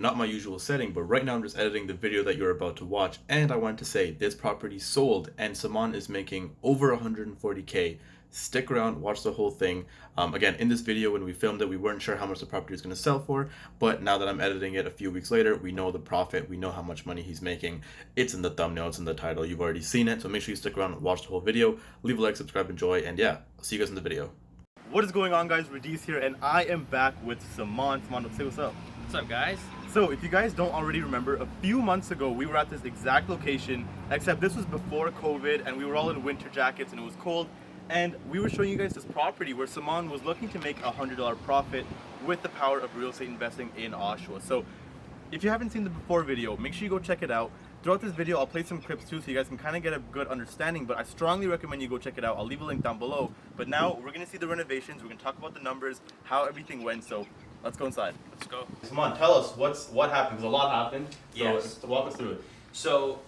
not my usual setting, but right now I'm just editing the video that you're about to watch, and I want to say this property sold and Saman is making over 140K. Stick around, watch the whole thing. Again, in this video when we filmed it, we weren't sure how much the property was going to sell for, but now that I'm editing it a few weeks later, we know the profit, we know how much money he's making. It's in the thumbnail, it's in the title, you've already seen it, so make sure you stick around, watch the whole video, leave a like, subscribe, enjoy, and yeah, I'll see you guys in the video. What is going on, guys? Radies here, and I am back with Saman. Saman, say what's up. What's up, guys? So if you guys don't already remember, a few months ago we were at this exact location, except this was before COVID and we were all in winter jackets and it was cold, and we were showing you guys this property where Saman was looking to make a $100 profit with the power of real estate investing in Oshawa. So if you haven't seen the before video, make sure you go check it out. Throughout this video I'll play some clips too so you guys can kind of get a good understanding, but I strongly recommend you go check it out. I'll leave a link down below. But now we're going to see the renovations, we're going to talk about the numbers, how everything went, so let's go inside. Let's go. Saman, tell us what happened, because a lot happened. Yes. So walk us through it. So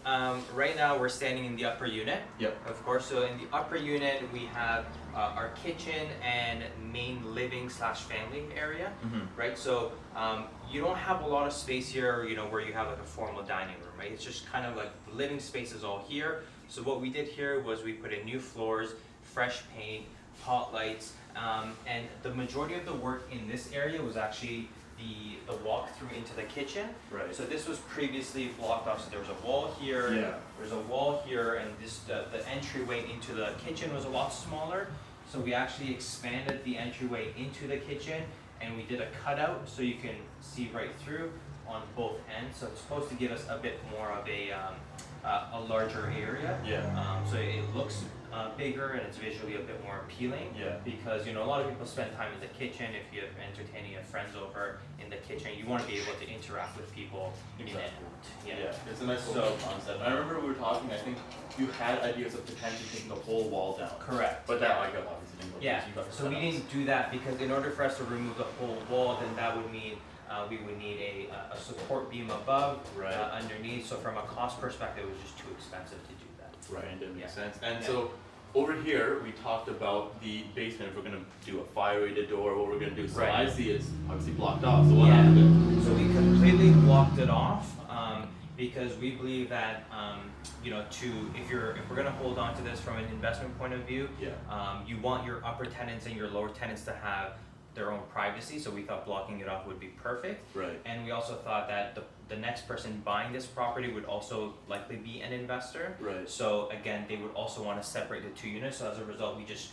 right now we're standing in the upper unit. Yep. Of course. So in the upper unit we have our kitchen and main living / family area, right? So you don't have a lot of space here, you know, where you have like a formal dining room, right? It's just kind of like the living space is all here. So what we did here was we put in new floors, fresh paint, hot lights, and the majority of the work in this area was actually the walk-through into the kitchen. Right. So this was previously blocked off. So there was a wall here. Yeah. There's a wall here, and this the entryway into the kitchen was a lot smaller. So we actually expanded the entryway into the kitchen, and we did a cutout so you can see right through on both ends. So it's supposed to give us a bit more of a larger area. Yeah. So it looks bigger and it's visually a bit more appealing. Yeah. Because, you know, a lot of people spend time in the kitchen. If you're entertaining your friends over in the kitchen, you want to be able to interact with people in and out. Yeah. It's a nice little concept. I remember we were talking, I think you had ideas of potentially taking the whole wall down. Correct. But that obviously didn't go. Yeah. So we didn't do that because in order for us to remove the whole wall, then that would mean we would need a support beam above, underneath. So from a cost perspective, it was just too expensive to do that. Right, it didn't make sense. And so over here, we talked about the basement, if we're going to do a fire-rated door, what we're going to do. So I see it's obviously blocked off. So what happened? So we completely blocked it off because we believe that you know, if we're going to hold on to this from an investment point of view, you want your upper tenants and your lower tenants to have their own privacy, so we thought blocking it off would be perfect. Right. And we also thought that the next person buying this property would also likely be an investor. Right. So again, they would also want to separate the two units. So as a result, we just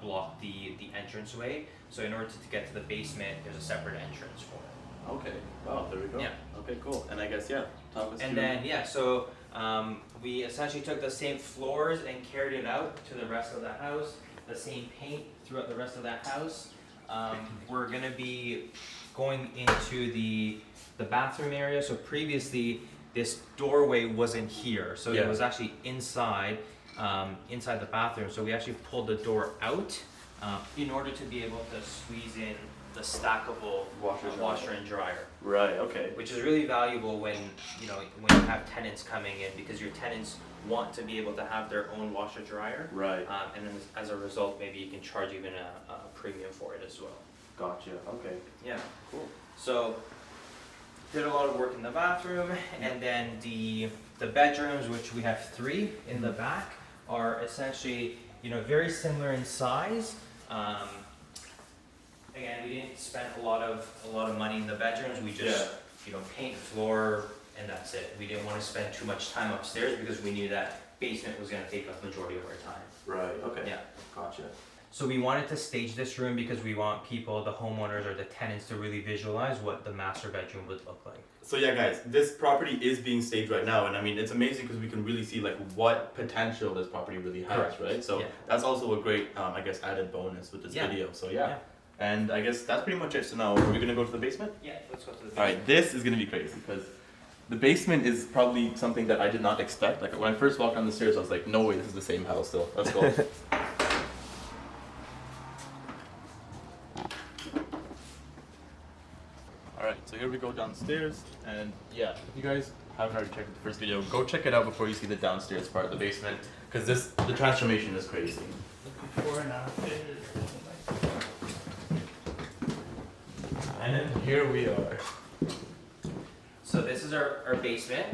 blocked the entranceway. So in order to get to the basement, there's a separate entrance for it. Okay. Wow. There we go. Yeah. Okay. Cool. And I guess talk us and then so we essentially took the same floors and carried it out to the rest of the house. The same paint throughout the rest of that house. We're gonna be going into the bathroom area. So previously this doorway wasn't here, so it was actually inside the bathroom. So we actually pulled the door out in order to be able to squeeze in the stackable washer and dryer. Right. Okay. Which is really valuable when you have tenants coming in, because your tenants want to be able to have their own washer dryer. Right. And then as a result, maybe you can charge even a premium for it as well. Gotcha. Okay. Yeah. Cool. So did a lot of work in the bathroom, and then the bedrooms, which we have 3 in the back, are essentially very similar in size. Again, we didn't spend a lot of money in the bedrooms. We just paint floor and that's it. We didn't want to spend too much time upstairs because we knew that basement was going to take up the majority of our time. Right. Okay. Yeah. Gotcha. So we wanted to stage this room because we want people, the homeowners or the tenants, to really visualize what the master bedroom would look like. So yeah, guys, this property is being staged right now, and I mean, it's amazing because we can really see like what potential this property really has, right? So that's also a great, I guess, added bonus with this video. So yeah. And I guess that's pretty much it. So now, are we gonna go to the basement? Yeah, let's go to the basement. All right, this is gonna be crazy because the basement is probably something that I did not expect. Like when I first walked down the stairs, I was like, no way, this is the same house still. Let's go. Alright, so here we go downstairs, and yeah, if you guys haven't already checked the first video, go check it out before you see the downstairs part of the basement, because the transformation is crazy. Before and after. And then here we are. this is our basement,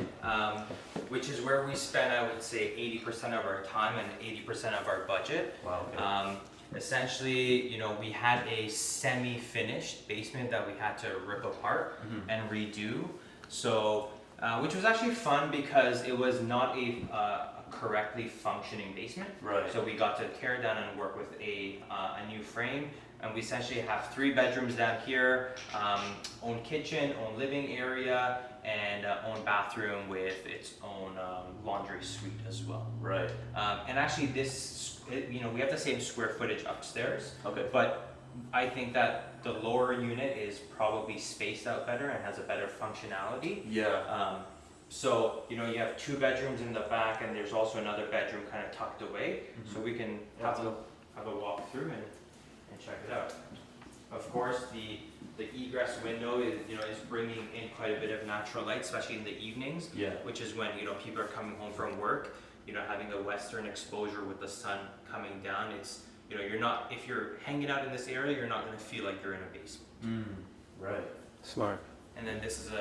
which is where we spend, I would say, 80% of our time and 80% of our budget. Wow. Okay. Essentially, you know, we had a semi-finished basement that we had to rip apart and redo. So, which was actually fun because it was not a correctly functioning basement. Right. So we got to tear it down and work with a new frame. And we essentially have 3 bedrooms down here, own kitchen, own living area, and own bathroom with its own laundry suite as well. Right. And actually you know, we have the same square footage upstairs. Okay. But I think that the lower unit is probably spaced out better and has a better functionality. Yeah. So, you know, you have 2 bedrooms in the back and there's also another bedroom kind of tucked away. So we can have a walk through and check it out. Of course, the egress window is, you know, is bringing in quite a bit of natural light, especially in the evenings. Yeah. Which is when, you know, people are coming home from work. You know, having the western exposure with the sun coming down, it's, you know, if you're hanging out in this area, you're not going to feel like you're in a basement. Right. Smart. And then this is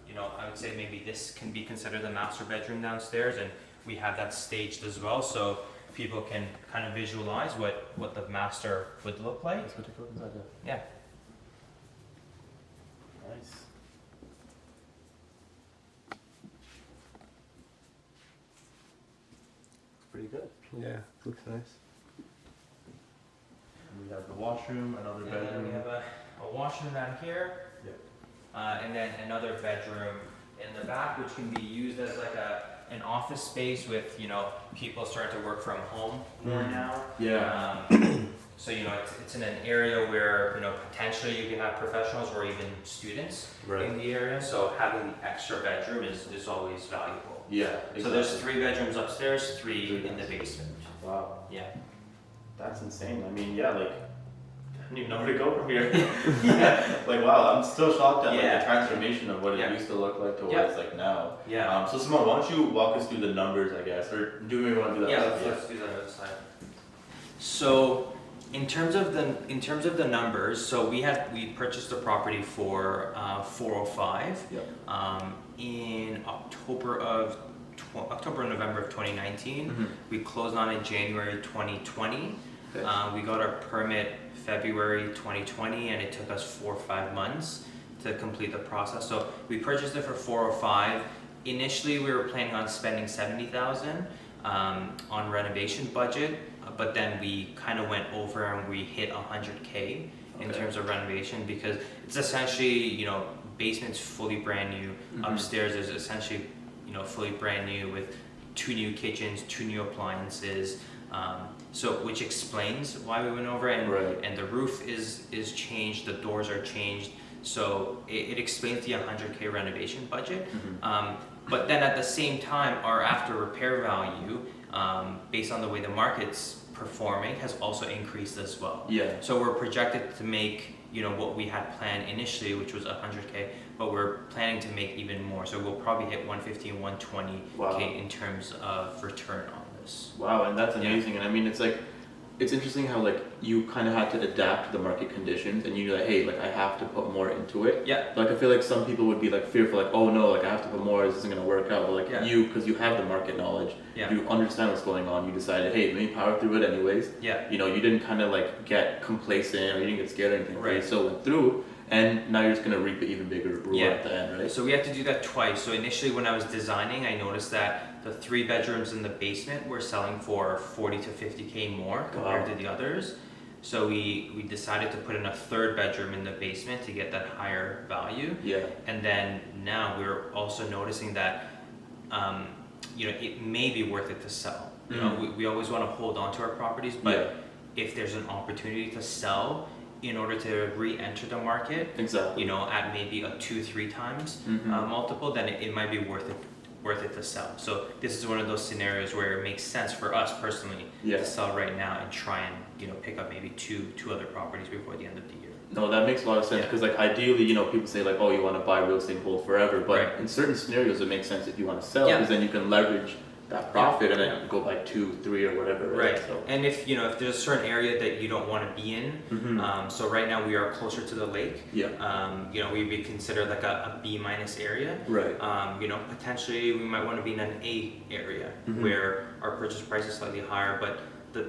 you know, I would say maybe this can be considered the master bedroom downstairs, and we have that staged as well, so people can kind of visualize what the master would look like. Let's go take a look inside. Yeah. Nice. Pretty good. Yeah, looks nice. And we have the washroom, another And then bedroom. we have a washroom down here. Yep. And then another bedroom in the back, which can be used as like an office space with, you know, people starting to work from home more now. Yeah. So, you know, it's in an area where, you know, potentially you can have professionals or even students in the area. So having the extra bedroom is always valuable. Yeah. Exactly. So there's 3 bedrooms upstairs, 3 in the basement. Wow. Yeah. That's insane. I mean, yeah, like, I don't even know where to go from here. Yeah. Like, wow, I'm still shocked at like, the transformation of what it used to look like to what it's like now. Yeah. So Simone, why don't you walk us through the numbers, I guess, or do we want to do that? Yeah, let's do that other side. So, in terms of the numbers, so we purchased the property for 405 in October and November of 2019. We closed on it January 2020. We got our permit February 2020, and it took us 4 or 5 months to complete the process. So we purchased it for 405. Initially, we were planning on spending 70,000 on renovation budget, but then we kind of went over and we hit 100K in terms of renovation, because it's essentially, you know, basement's fully brand new. Upstairs is essentially, you know, fully brand new with 2 new kitchens, 2 new appliances. So which explains why we went over, and the roof is changed, the doors are changed. So it explains the 100K renovation budget. But then at the same time, our after repair value, based on the way the market's performing, has also increased as well. Yeah. So we're projected to make, you know, what we had planned initially, which was 100K, but we're planning to make even more. So we'll probably hit 150 and 120K in terms of return on this. Wow, and that's amazing. And I mean, it's interesting how like you kind of had to adapt to the market conditions, and you knew that, hey, like I have to put more into it. Yeah. Like I feel like some people would be like fearful, like, oh no, like I have to put more, this isn't gonna work out. But like you, because you have the market knowledge, you understand what's going on. You decided, hey, let me power through it anyways. Yeah. You know, you didn't kind of like get complacent or you didn't get scared or anything. Right. You still went through, and now you're just gonna reap an even bigger reward at the end, right? So we have to do that twice. So initially, when I was designing, I noticed that the 3 bedrooms in the basement were selling for 40 to 50K more compared to the others. So we decided to put in a 3rd bedroom in the basement to get that higher value. Yeah. And then now we're also noticing that, you know, it may be worth it to sell. You know, we always want to hold on to our properties, but if there's an opportunity to sell in order to re-enter the market, you know, at maybe a 2-3 times multiple, then it might be worth it to sell. So this is one of those scenarios where it makes sense for us personally to sell right now and try and, you know, pick up maybe two other properties before the end of the year. No, that makes a lot of sense, because like ideally, you know, people say like, oh, you want to buy real estate and hold forever, but in certain scenarios it makes sense if you want to sell, because then you can leverage that profit and then go by 2, 3 or whatever. Right. So. And if if there's a certain area that you don't want to be in, so right now we are closer to the lake. Yeah. We would consider like a B- area. Right. Potentially we might want to be in an A area where our purchase price is slightly higher, but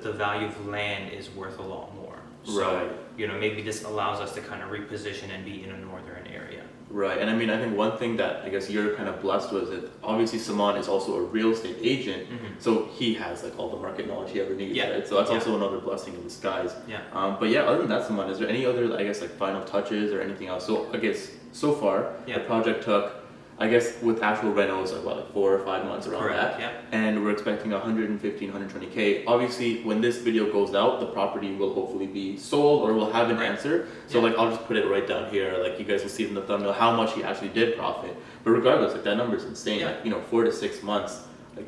the value of land is worth a lot more. So, right. Maybe this allows us to kind of reposition and be in a northern area. Right, and I mean, I think one thing that I guess you're kind of blessed with is that obviously Saman is also a real estate agent, so he has like all the market knowledge he ever needs, right? So that's also another blessing in disguise. Yeah. But yeah, other than that, Saman, is there any other, I guess, like final touches or anything else? So I guess so far the project took, I guess, with actual renos, like 4 or 5 months around that. Yeah. And we're expecting 115, 120K. Obviously, when this video goes out, the property will hopefully be sold or we'll have an answer. So like, I'll just put it right down here. Like, you guys will see in the thumbnail how much he actually did profit. But regardless, like, that number is insane. Yeah. Like, 4 to 6 months. Like,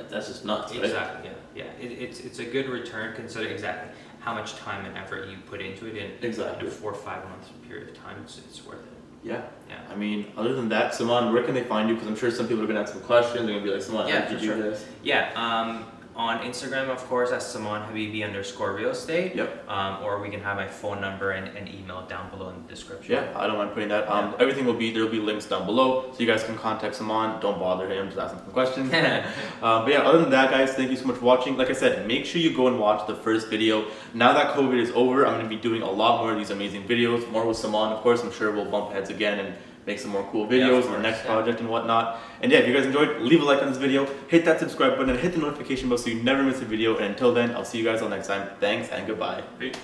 that's just nuts, right? Exactly. Yeah. It's a good return considering exactly how much time and effort you put into it in a 4 or 5 month period of time. It's worth it. Yeah. I mean, other than that, Saman, where can they find you? Because I'm sure some people are gonna have some questions. They're gonna be like, Saman, how did you do this? Yeah. On Instagram, of course, that's SamanHabibi_real estate. Yep. Or we can have my phone number and email down below in the description. Yeah, I don't mind putting that. Everything there'll be links down below, so you guys can contact Saman. Don't bother him, just ask him some questions. But yeah, other than that, guys, thank you so much for watching. Like I said, make sure you go and watch the first video. Now that COVID is over, I'm gonna be doing a lot more of these amazing videos, more with Saman. Of course, I'm sure we'll bump heads again and make some more cool videos on the next project and whatnot. And yeah, if you guys enjoyed, leave a like on this video, hit that subscribe button, and hit the notification bell so you never miss a video. And until then, I'll see you guys all next time. Thanks and goodbye. Peace.